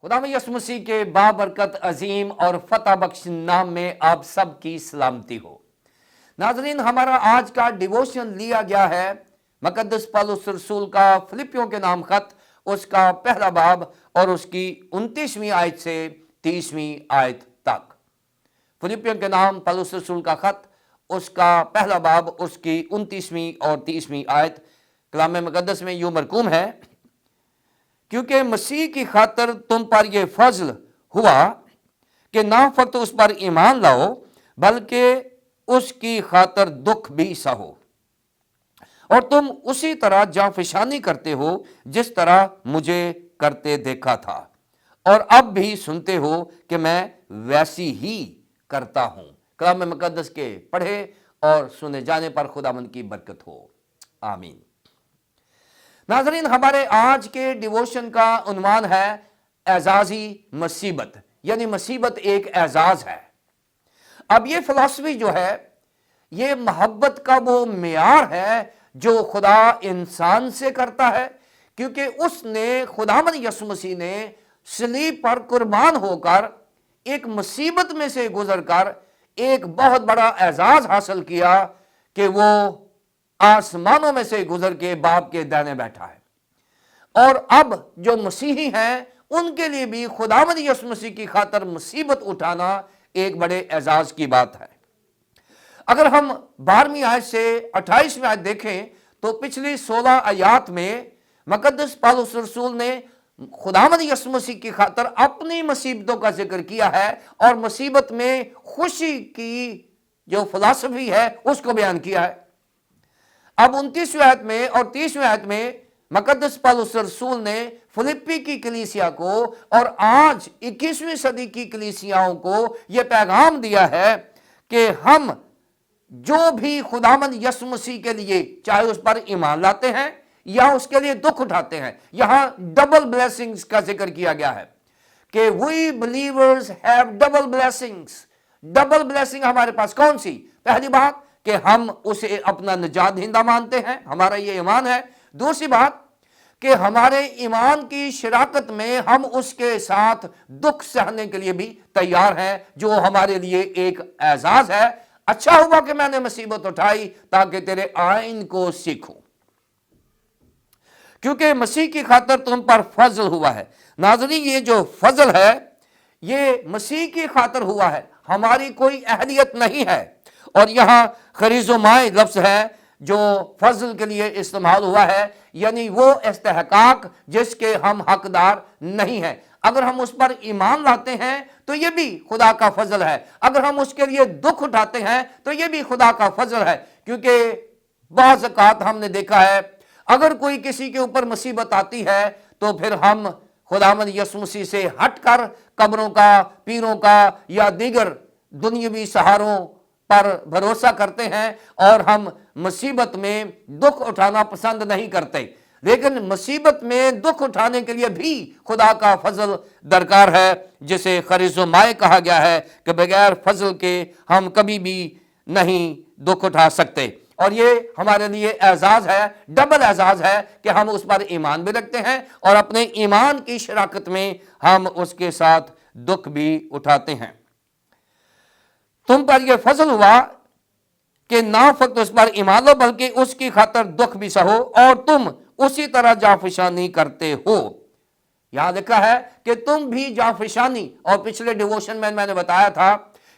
खुदा में यसु मसीह के बाबरकत अजीम और फतह बख्श नाम में आप सब की सलामती हो। नाजरीन, हमारा आज का डिवोशन लिया गया है मुकद्दस पौलुस रसूल का फिलिपियों के नाम खत, उसका पहला बाब और उसकी 29वीं आयत से 30वीं आयत तक। फिलिपियों के नाम पौलुस रसूल का खत, उसका पहला बाब, उसकी 29वीं और 30वीं आयत कलाम मुकद्दस में यूं मरकूम है, क्योंकि मसीह की खातर तुम पर यह फजल हुआ कि ना फक्त उस पर ईमान लाओ बल्कि उसकी खातर दुख भी सहो, और तुम उसी तरह जांफशानी करते हो जिस तरह मुझे करते देखा था, और अब भी सुनते हो कि मैं वैसी ही करता हूं। कलाम मुकद्दस के पढ़े और सुने जाने पर खुदावंद की बरकत हो, आमीन। नाजरीन, हमारे आज के डिवोशन का उन्वान है एजाजी मुसीबत, यानी मुसीबत एक एजाज है। अब ये फिलॉसफी जो है, ये मोहब्बत का वो मेयार है जो खुदा इंसान से करता है, क्योंकि उसने खुदावंद यसु मसीह ने सलीब पर कुर्बान होकर एक मुसीबत में से गुजरकर एक बहुत बड़ा एजाज हासिल किया कि वो आसमानों में से गुजर के बाप के दाहिने बैठा है। और अब जो मसीही हैं उनके लिए भी खुदावंद यसु मसीह की खातर मुसीबत उठाना एक बड़े एजाज की बात है। अगर हम 12वीं आयत से 28वीं आयत देखें तो पिछली 16 आयत में मुकद्दस पौलुस रसूल ने खुदावंद यसु मसीह की खातर अपनी मुसीबतों का जिक्र किया है और मुसीबत में खुशी की जो फिलॉसफी है उसको बयान किया है। अब 29वीं आयत में और 30वीं आयत में मुकद्दस पौलुस रसूल ने फिलिप्पी की कलीसिया को और आज 21वीं सदी की कलीसियाओं को यह पैगाम दिया है कि हम जो भी खुदावंद यसु मसीह के लिए चाहे उस पर ईमान लाते हैं या उसके लिए दुख उठाते हैं, यहां डबल ब्लेसिंग्स का जिक्र किया गया है कि we believers have double blessings. Double blessing हमारे पास कौन सी? पहली बात कि हम उसे अपना निजात दहिंदा मानते हैं, हमारा ये ईमान है। दूसरी बात कि हमारे ईमान की शराकत में हम उसके साथ दुख सहने के लिए भी तैयार हैं, जो हमारे लिए एक एजाज है। अच्छा हुआ कि मैंने मुसीबत उठाई ताकि तेरे आइन को सीखूं, क्योंकि मसीह की खातर तुम पर फजल हुआ है। नाज़रीन, ये जो फजल है ये मसीह की खातर हुआ है, हमारी कोई अहलियत नहीं है। और यहां खरीजुमाए लफ्ज है जो फजल के लिए इस्तेमाल हुआ है, यानी वो इस्तेहकाक जिसके हम हकदार नहीं हैं। अगर हम उस पर ईमान लाते हैं तो ये भी खुदा का फजल है, अगर हम उसके लिए दुख उठाते हैं तो ये भी खुदा का फजल है। क्योंकि बहुत ज़कात हमने देखा है, अगर कोई किसी के ऊपर मुसीबत आती है तो फिर हम खुदावंद यसु मसीह से हटकर कब्रों का, पीरों का या दीगर दुनियावी सहारों पर भरोसा करते हैं और हम मुसीबत में दुख उठाना पसंद नहीं करते। लेकिन मुसीबत में दुख उठाने के लिए भी खुदा का फजल दरकार है, जिसे खरीजुमाए कहा गया है कि बगैर फजल के हम कभी भी नहीं दुख उठा सकते। और ये हमारे लिए एजाज है, डबल एजाज है कि हम उस पर ईमान भी रखते हैं और अपने ईमान की शराकत में हम उसके साथ दुख भी उठाते हैं। तुम पर यह फजल हुआ कि ना फक्त उस पर ईमान लो बल्कि उसकी खातर दुख भी सहो, और तुम उसी तरह जाफिशानी करते हो। यहां लिखा है कि तुम भी जाफिशानी, और पिछले डिवोशन में मैंने बताया था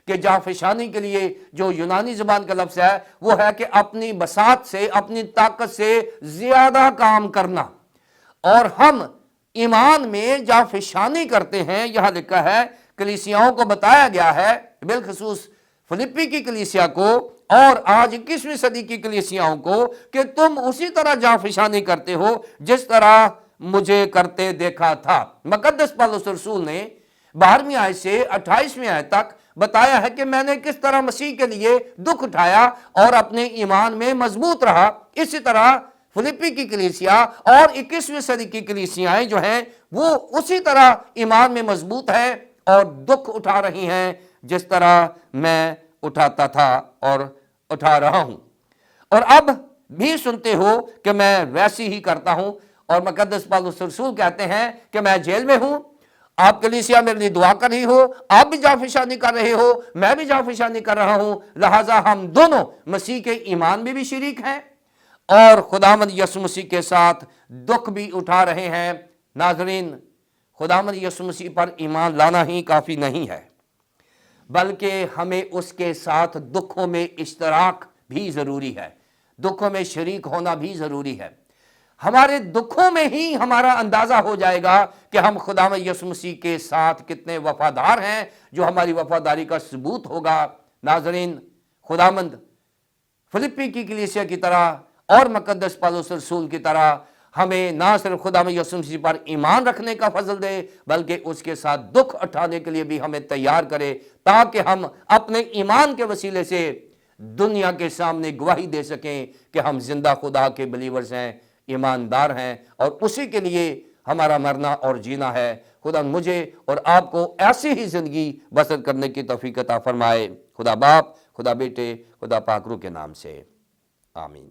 कि जाफिशानी के लिए जो यूनानी जुबान का लफ्ज है वो है कि अपनी बसात से, अपनी ताकत से ज्यादा काम करना। और हम ईमान में जाफिशानी करते हैं। यहां लिखा है, कलीसियाओं को बताया गया है, बिलखसूस फिलिप्पी की कलीसिया को और आज 21वीं सदी की कलीसियाओं को, कि तुम उसी तरह जाफिशानी करते हो जिस तरह मुझे करते देखा था। मुकद्दस पौलुस रसूल ने 12वीं आयत से 28वीं आयत तक बताया है कि मैंने किस तरह मसीह के लिए दुख उठाया और अपने ईमान में मजबूत रहा। इसी तरह फिलिप्पी की कलीसिया और 21वीं सदी की कलीसियाएं जो हैं वो उसी तरह ईमान में मजबूत है और दुख उठा रही हैं जिस तरह मैं उठाता था और उठा रहा हूं, और अब भी सुनते हो कि मैं वैसी ही करता हूं। और मुकद्दस पौलुस रसूल कहते हैं कि मैं जेल में हूं, آپ کلیسیا میرے لیے دعا کر رہی ہو، آپ بھی جانفشانی کر رہے ہو، میں بھی جانفشانی کر رہا ہوں، لہٰذا ہم دونوں مسیح کے ایمان میں بھی شریک ہیں اور خداوند یسوع مسیح کے ساتھ دکھ بھی اٹھا رہے ہیں۔ ناظرین، خداوند یسوع مسیح پر ایمان لانا ہی کافی نہیں ہے، بلکہ ہمیں اس کے ساتھ دکھوں میں اشتراک بھی ضروری ہے، دکھوں میں شریک ہونا بھی ضروری ہے۔ ہمارے دکھوں میں ہی ہمارا اندازہ ہو جائے گا کہ ہم خداوند یسوع مسیح کے ساتھ کتنے وفادار ہیں، جو ہماری وفاداری کا ثبوت ہوگا۔ ناظرین، خداوند فلپی کی کلیسیا کی طرح اور مقدس پالوس رسول کی طرح ہمیں نہ صرف خداوند یسوع مسیح پر ایمان رکھنے کا فضل دے، بلکہ اس کے ساتھ دکھ اٹھانے کے لیے بھی ہمیں تیار کرے، تاکہ ہم اپنے ایمان کے وسیلے سے دنیا کے سامنے گواہی دے سکیں کہ ہم زندہ خدا کے بلیورز ہیں، ایماندار ہیں، اور اسی کے لیے ہمارا مرنا اور جینا ہے۔ خدا مجھے اور آپ کو ایسی ہی زندگی بسر کرنے کی توفیق عطا فرمائے۔ خدا باپ، خدا بیٹے، خدا پاک روح کے نام سے آمین۔